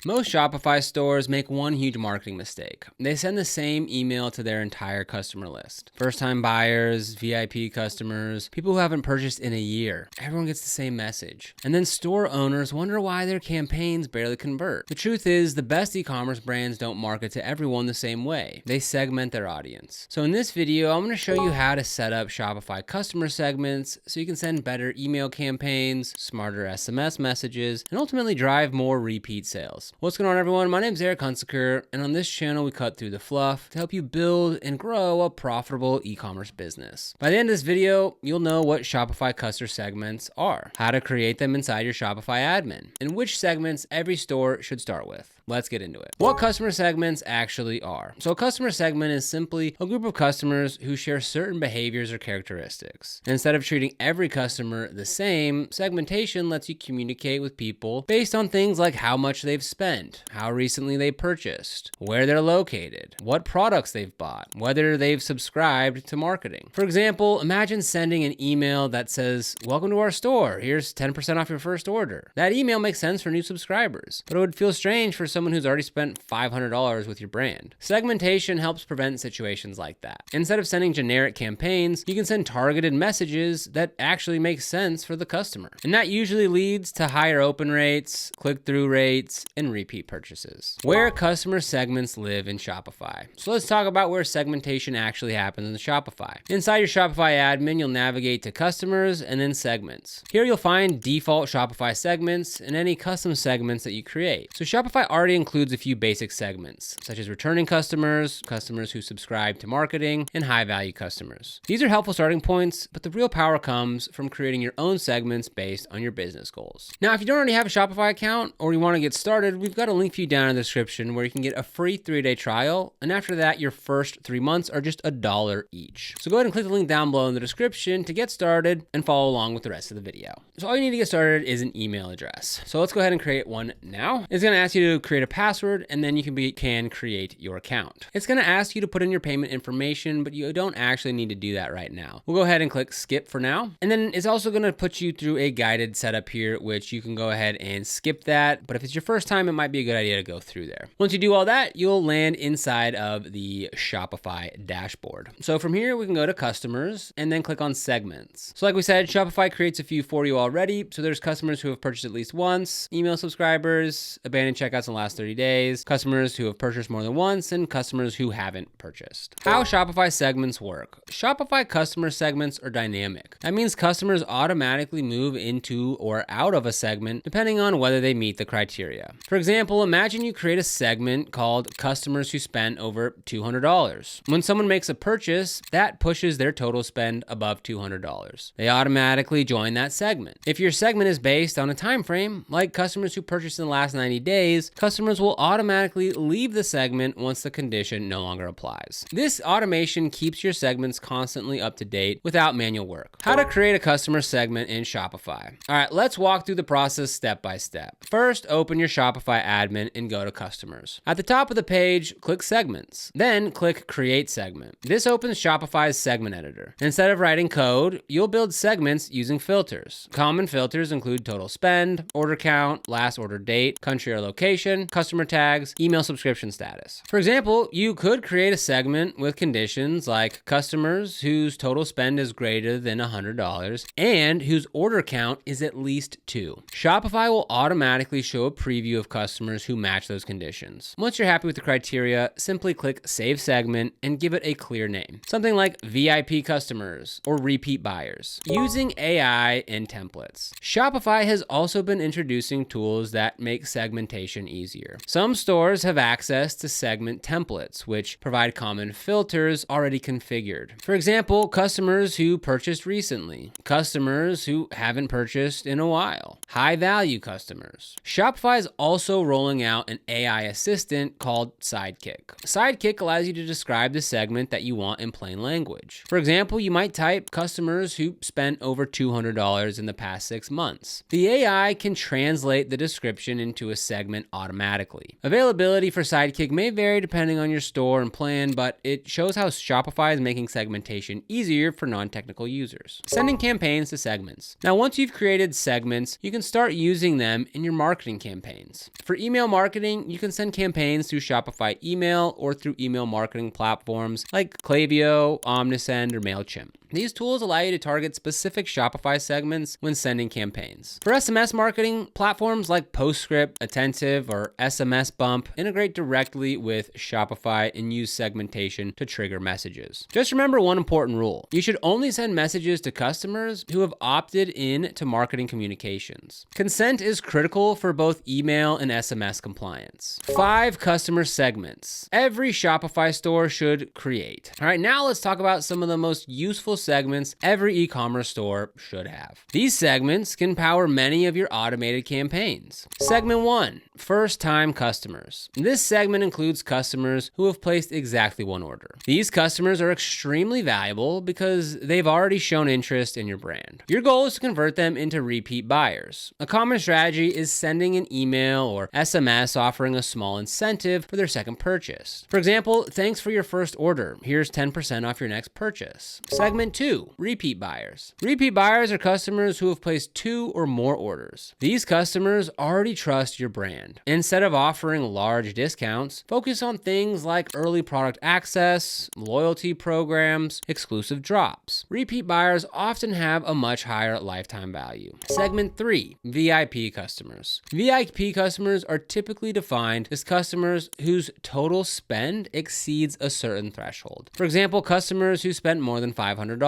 Most Shopify stores make one huge marketing mistake. They send the same email to their entire customer list. First-time buyers, VIP customers, people who haven't purchased in a year. Everyone gets the same message. And then store owners wonder why their campaigns barely convert. The truth is, the best e-commerce brands don't market to everyone the same way. They segment their audience. So in this video, I'm going to show you how to set up Shopify customer segments so you can send better email campaigns, smarter SMS messages, and ultimately drive more repeat sales. What's going on, everyone? My name is Eric Hunsaker, and on this channel, we cut through the fluff to help you build and grow a profitable e-commerce business. By the end of this video, you'll know what Shopify customer segments are, how to create them inside your Shopify admin, and which segments every store should start with. Let's get into it. What customer segments actually are. So a customer segment is simply a group of customers who share certain behaviors or characteristics. And instead of treating every customer the same, segmentation lets you communicate with people based on things like how much they've spent, how recently they purchased, where they're located, what products they've bought, whether they've subscribed to marketing. For example, imagine sending an email that says, "Welcome to our store. Here's 10% off your first order." That email makes sense for new subscribers, but it would feel strange for someone who's already spent $500 with your brand. Segmentation helps prevent situations like that. Instead of sending generic campaigns, you can send targeted messages that actually make sense for the customer. And that usually leads to higher open rates, click-through rates, and repeat purchases. Where customer segments live in Shopify. So let's talk about where segmentation actually happens in Shopify. Inside your Shopify admin, you'll navigate to customers and then segments. Here you'll find default Shopify segments and any custom segments that you create. So Shopify already includes a few basic segments, such as returning customers, customers who subscribe to marketing, and high-value customers. These are helpful starting points, but the real power comes from creating your own segments based on your business goals. Now, if you don't already have a Shopify account or you want to get started, we've got a link for you down in the description where you can get a free 3-day trial, and after that, your first 3 months are just $1 each. So go ahead and click the link down below in the description to get started and follow along with the rest of the video. So all you need to get started is an email address. So let's go ahead and create one now. It's going to ask you to create a password, and then you can create your account. It's going to ask you to put in your payment information, but you don't actually need to do that right now. We'll go ahead and click skip for now. And then it's also going to put you through a guided setup here, which you can go ahead and skip that. But if it's your first time, it might be a good idea to go through there. Once you do all that, you'll land inside of the Shopify dashboard. So from here, we can go to customers and then click on segments. So like we said, Shopify creates a few for you already. So there's customers who have purchased at least once, email subscribers, abandoned checkouts in the last 30 days, customers who have purchased more than once, and customers who haven't purchased. How Shopify segments work. Shopify customer segments are dynamic. That means customers automatically move into or out of a segment depending on whether they meet the criteria. For example, imagine you create a segment called customers who spent over $200. When someone makes a purchase, that pushes their total spend above $200. They automatically join that segment. If your segment is based on a time frame, like customers who purchased in the last 90 days, customers will automatically leave the segment once the condition no longer applies. This automation keeps your segments constantly up to date without manual work. How to create a customer segment in Shopify. All right, let's walk through the process step by step. First, open your Shopify admin and go to customers. At the top of the page, click segments. Then click create segment. This opens Shopify's segment editor. Instead of writing code, you'll build segments using filters. Common filters include total spend, order count, last order date, country or location, customer tags, email subscription status. For example, you could create a segment with conditions like customers whose total spend is greater than $100 and whose order count is at least 2. Shopify will automatically show a preview of customers who match those conditions. Once you're happy with the criteria, simply click Save Segment and give it a clear name. Something like VIP customers or repeat buyers. Using AI and templates. Shopify has also been introducing tools that make segmentation easier. Some stores have access to segment templates, which provide common filters already configured. For example, customers who purchased recently, customers who haven't purchased in a while, high-value customers. Shopify is also rolling out an AI assistant called Sidekick. Sidekick allows you to describe the segment that you want in plain language. For example, you might type customers who spent over $200 in the past 6 months. The AI can translate the description into a segment automatically. Availability for Sidekick may vary depending on your store and plan, but it shows how Shopify is making segmentation easier for non-technical users. Sending campaigns to segments. Now, once you've created segments, you can start using them in your marketing campaigns. For email marketing, you can send campaigns through Shopify email or through email marketing platforms like Klaviyo, Omnisend, or MailChimp. These tools allow you to target specific Shopify segments when sending campaigns. For SMS marketing, platforms like PostScript, Attentive, or SMS Bump integrate directly with Shopify and use segmentation to trigger messages. Just remember one important rule. You should only send messages to customers who have opted in to marketing communications. Consent is critical for both email and SMS compliance. 5 customer segments every Shopify store should create. All right, now let's talk about some of the most useful segments every e-commerce store should have. These segments can power many of your automated campaigns. Segment 1, first-time customers. This segment includes customers who have placed exactly one order. These customers are extremely valuable because they've already shown interest in your brand. Your goal is to convert them into repeat buyers. A common strategy is sending an email or SMS offering a small incentive for their second purchase. For example, thanks for your first order. Here's 10% off your next purchase. Segment 2, repeat buyers. Repeat buyers are customers who have placed 2 or more orders. These customers already trust your brand. Instead of offering large discounts, focus on things like early product access, loyalty programs, exclusive drops. Repeat buyers often have a much higher lifetime value. Segment 3, VIP customers. VIP customers are typically defined as customers whose total spend exceeds a certain threshold. For example, customers who spent more than $500.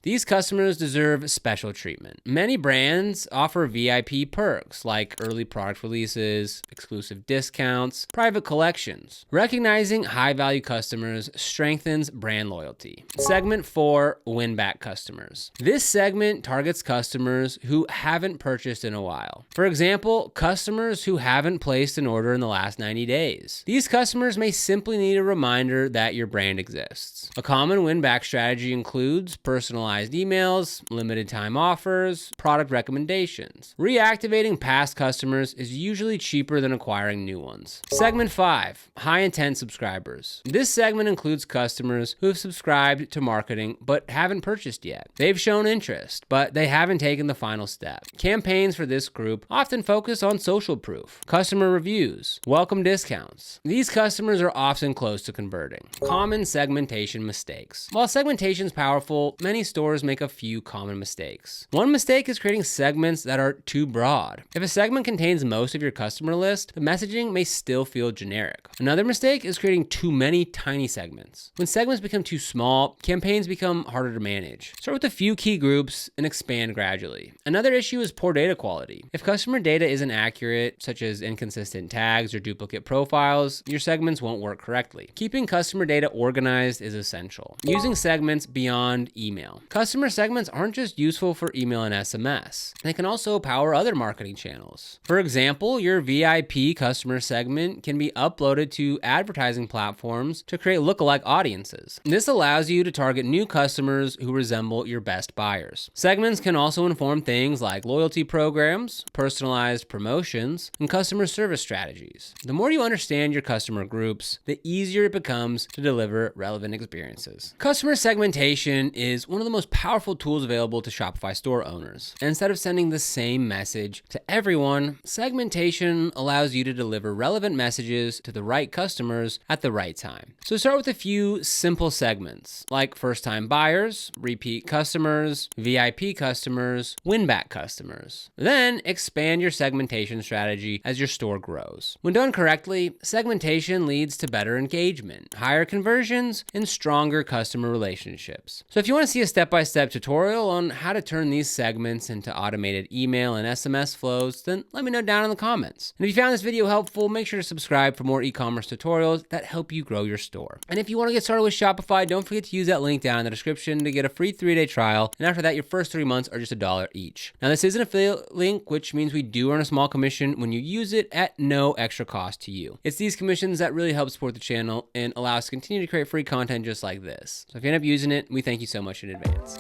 These customers deserve special treatment. Many brands offer VIP perks like early product releases, exclusive discounts, private collections. Recognizing high-value customers strengthens brand loyalty. Segment 4, win-back customers. This segment targets customers who haven't purchased in a while. For example, customers who haven't placed an order in the last 90 days. These customers may simply need a reminder that your brand exists. A common win-back strategy includes personalized emails, limited time offers, product recommendations. Reactivating past customers is usually cheaper than acquiring new ones. Segment 5, high intent subscribers. This segment includes customers who have subscribed to marketing but haven't purchased yet. They've shown interest, but they haven't taken the final step. Campaigns for this group often focus on social proof, customer reviews, welcome discounts. These customers are often close to converting. Common segmentation mistakes. While segmentation is powerful, many stores make a few common mistakes. One mistake is creating segments that are too broad. If a segment contains most of your customer list, the messaging may still feel generic. Another mistake is creating too many tiny segments. When segments become too small, campaigns become harder to manage. Start with a few key groups and expand gradually. Another issue is poor data quality. If customer data isn't accurate, such as inconsistent tags or duplicate profiles, your segments won't work correctly. Keeping customer data organized is essential. Using segments beyond email. Customer segments aren't just useful for email and SMS. They can also power other marketing channels. For example, your VIP customer segment can be uploaded to advertising platforms to create lookalike audiences. This allows you to target new customers who resemble your best buyers. Segments can also inform things like loyalty programs, personalized promotions, and customer service strategies. The more you understand your customer groups, the easier it becomes to deliver relevant experiences. Customer segmentation is one of the most powerful tools available to Shopify store owners. Instead of sending the same message to everyone, segmentation allows you to deliver relevant messages to the right customers at the right time. So start with a few simple segments like first-time buyers, repeat customers, VIP customers, win-back customers. Then expand your segmentation strategy as your store grows. When done correctly, segmentation leads to better engagement, higher conversions, and stronger customer relationships. So if you want to see a step-by-step tutorial on how to turn these segments into automated email and SMS flows, then let me know down in the comments. And if you found this video helpful, make sure to subscribe for more e-commerce tutorials that help you grow your store. And if you want to get started with Shopify, don't forget to use that link down in the description to get a free 3-day trial. And after that, your first 3 months are just $1 each. Now, this is an affiliate link, which means we do earn a small commission when you use it at no extra cost to you. It's these commissions that really help support the channel and allow us to continue to create free content just like this. So if you end up using it, we thank you so much in advance.